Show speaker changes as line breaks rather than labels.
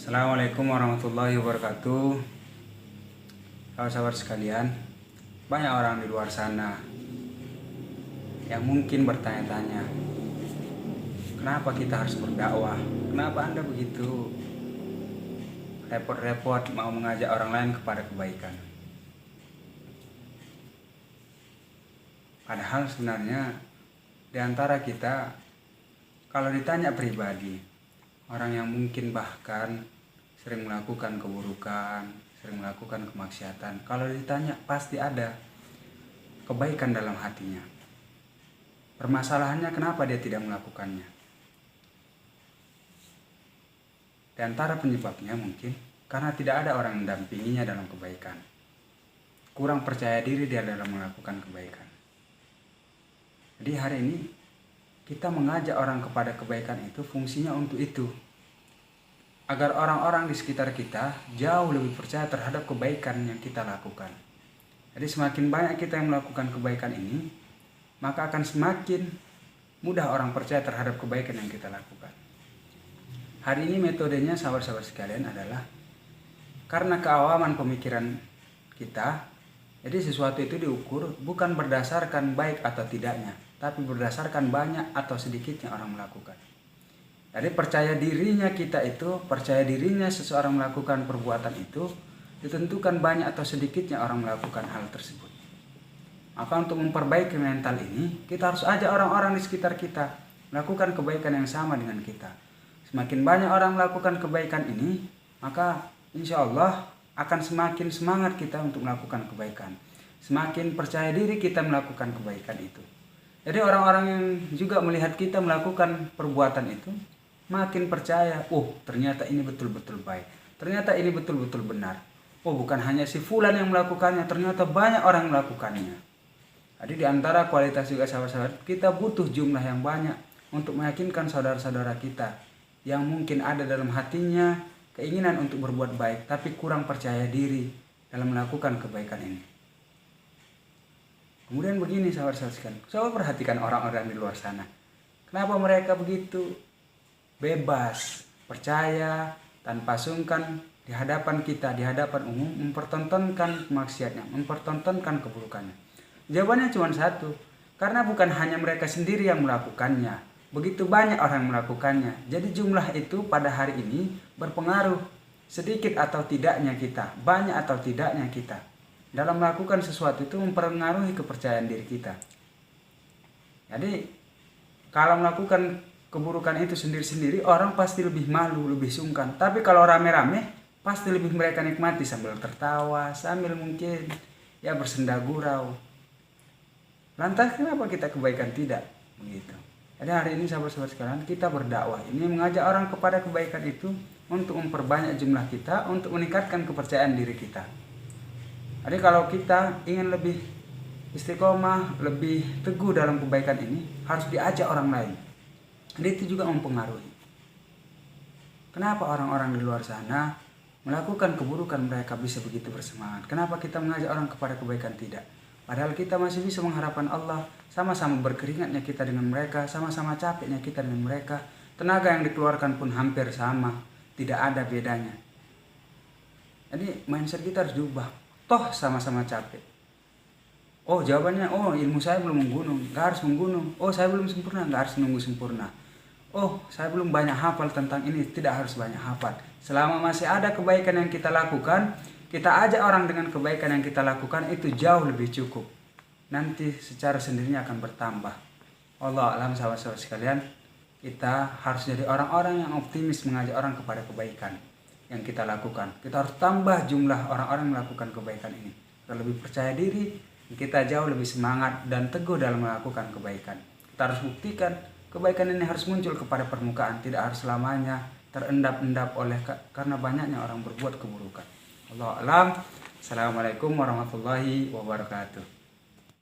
Assalamualaikum warahmatullahi wabarakatuh. Sahabat-sahabat sekalian, banyak orang di luar sana yang mungkin bertanya-tanya, kenapa kita harus berdakwah? Kenapa Anda begitu repot-repot mau mengajak orang lain kepada kebaikan? Padahal sebenarnya di antara kita, kalau ditanya pribadi, orang yang mungkin bahkan sering melakukan keburukan, sering melakukan kemaksiatan, kalau ditanya pasti ada kebaikan dalam hatinya. Permasalahannya kenapa dia tidak melakukannya? Di antara penyebabnya mungkin karena tidak ada orang yang mendampinginya dalam kebaikan. Kurang percaya diri dia dalam melakukan kebaikan. Jadi hari ini kita mengajak orang kepada kebaikan itu fungsinya untuk itu. Agar orang-orang di sekitar kita jauh lebih percaya terhadap kebaikan yang kita lakukan. Jadi semakin banyak kita yang melakukan kebaikan ini, maka akan semakin mudah orang percaya terhadap kebaikan yang kita lakukan. Hari ini metodenya sahabat-sahabat sekalian adalah karena keawaman pemikiran kita, jadi sesuatu itu diukur bukan berdasarkan baik atau tidaknya, tapi berdasarkan banyak atau sedikitnya orang melakukan. Jadi percaya dirinya kita itu, percaya dirinya seseorang melakukan perbuatan itu ditentukan banyak atau sedikitnya orang melakukan hal tersebut. Maka untuk memperbaiki mental ini, kita harus ajak orang-orang di sekitar kita melakukan kebaikan yang sama dengan kita. Semakin banyak orang melakukan kebaikan ini, maka insya Allah akan semakin semangat kita untuk melakukan kebaikan. Semakin percaya diri kita melakukan kebaikan itu. Jadi orang-orang yang juga melihat kita melakukan perbuatan itu, makin percaya, ternyata ini betul-betul baik. Ternyata ini betul-betul benar. Bukan hanya si fulan yang melakukannya, ternyata banyak orang yang melakukannya. Jadi di antara kualitas juga sahabat-sahabat, kita butuh jumlah yang banyak untuk meyakinkan saudara-saudara kita yang mungkin ada dalam hatinya keinginan untuk berbuat baik, tapi kurang percaya diri dalam melakukan kebaikan ini. Kemudian begini sahabat-sahabat sekalian, coba perhatikan orang-orang di luar sana. Kenapa mereka begitu bebas, percaya, tanpa sungkan di hadapan kita, di hadapan umum, mempertontonkan maksiatnya, mempertontonkan keburukannya? Jawabannya cuma satu, karena bukan hanya mereka sendiri yang melakukannya, begitu banyak orang yang melakukannya. Jadi jumlah itu pada hari ini berpengaruh sedikit atau tidaknya kita, banyak atau tidaknya kita. Dalam melakukan sesuatu itu mempengaruhi kepercayaan diri kita. Jadi kalau melakukan keburukan itu sendiri-sendiri, orang pasti lebih malu, lebih sungkan. Tapi kalau rame-rame, pasti lebih mereka nikmati sambil tertawa, sambil mungkin bersenda gurau. Lantas kenapa kita kebaikan tidak? Begitu. Jadi hari ini sahabat-sahabat sekalian, kita berdakwah. Ini mengajak orang kepada kebaikan itu untuk memperbanyak jumlah kita, untuk meningkatkan kepercayaan diri kita. Jadi kalau kita ingin lebih istiqomah, lebih teguh dalam kebaikan ini, harus diajak orang lain. Jadi itu juga mempengaruhi. Kenapa orang-orang di luar sana melakukan keburukan mereka bisa begitu bersemangat? Kenapa kita mengajak orang kepada kebaikan tidak? Padahal kita masih bisa mengharapkan Allah, sama-sama berkeringatnya kita dengan mereka, sama-sama capeknya kita dengan mereka. Tenaga yang dikeluarkan pun hampir sama, tidak ada bedanya. Jadi mindset kita harus diubah. Toh sama-sama capek. Jawabannya, ilmu saya belum menggunung, gak harus menggunung. Saya belum sempurna, gak harus nunggu sempurna. Saya belum banyak hafal tentang ini, tidak harus banyak hafal. Selama masih ada kebaikan yang kita lakukan, kita ajak orang dengan kebaikan yang kita lakukan, itu jauh lebih cukup. Nanti secara sendirinya akan bertambah. Allah alam sahabat-sahabat sekalian, kita harus jadi orang-orang yang optimis mengajak orang kepada kebaikan yang kita lakukan. Kita harus tambah jumlah orang-orang yang melakukan kebaikan ini. Kita lebih percaya diri, kita jauh lebih semangat dan teguh dalam melakukan kebaikan. Kita harus buktikan kebaikan ini harus muncul kepada permukaan, tidak harus selamanya terendap-endap oleh karena banyaknya orang berbuat keburukan. Allah alam. Assalamualaikum warahmatullahi wabarakatuh.